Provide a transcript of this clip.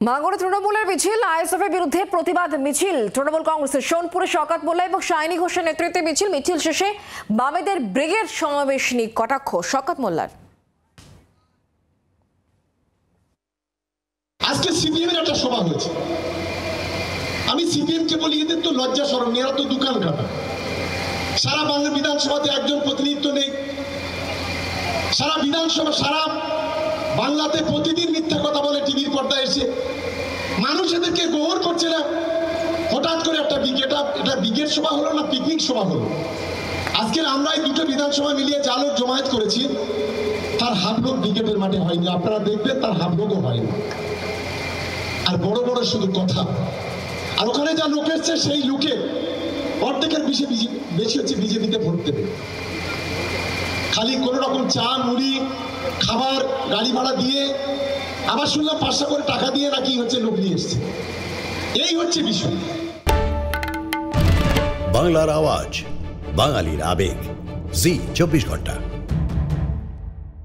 মাগরে তৃণমূলের মিছিল, আইএসএফ এর বিরুদ্ধে প্রতিবাদ মিছিল। তৃণমূল কংগ্রেসের সোনপুরে শওকত মোল্লা এবং শাইনী ঘোষের নেতৃত্বে মিছিল শেষে বামেদের ব্রিগেড সমাবেশ নিয়ে কটাক্ষ শওকত মোল্লার। আজকে সিপিএম এর একটা সভা হয়েছে। আমি সিপিএম কে বলি, এদের তো লজ্জা শরম নেই, এরা তো দোকান কাটা। সারা বাংলা বিধানসভাতে একজন প্রতিনিধিত্ব নেই। সারা বিধানসভা, সারা বাংলাতে প্রতিদিন মিথ্যা কথা বলে টিভির পর্দায় এসে। মানুষ এদেরকে গ্রহণ করছে না। হঠাৎ করে একটা এটা ব্রিগেড সভা হলো না পিকনিক সভা হলো। আজকের আমরা এই দুটো বিধানসভা মিলিয়ে যা লোক জমায়েত করেছি, তার হাফ লোক ব্রিগেডের মাঠে হয়নি। আপনারা দেখবেন তার হাফ লোকও হয়নি। আর বড় বড় শুধু কথা। আর ওখানে যা লোক এসছে সেই লোকে অর্ধেকের বেশি হচ্ছে বিজেপিতে ভোট দেবে। খালি কোন রকম চা মুড়ি খাবার গাড়ি ভাড়া দিয়ে, আবার শুনলাম 500 করে টাকা দিয়ে নাকি হচ্ছে লোক নিয়ে এসছে। এই হচ্ছে বিষয়। বাংলার আওয়াজ, বাঙালির আবেগ, জি 24 ঘন্টা।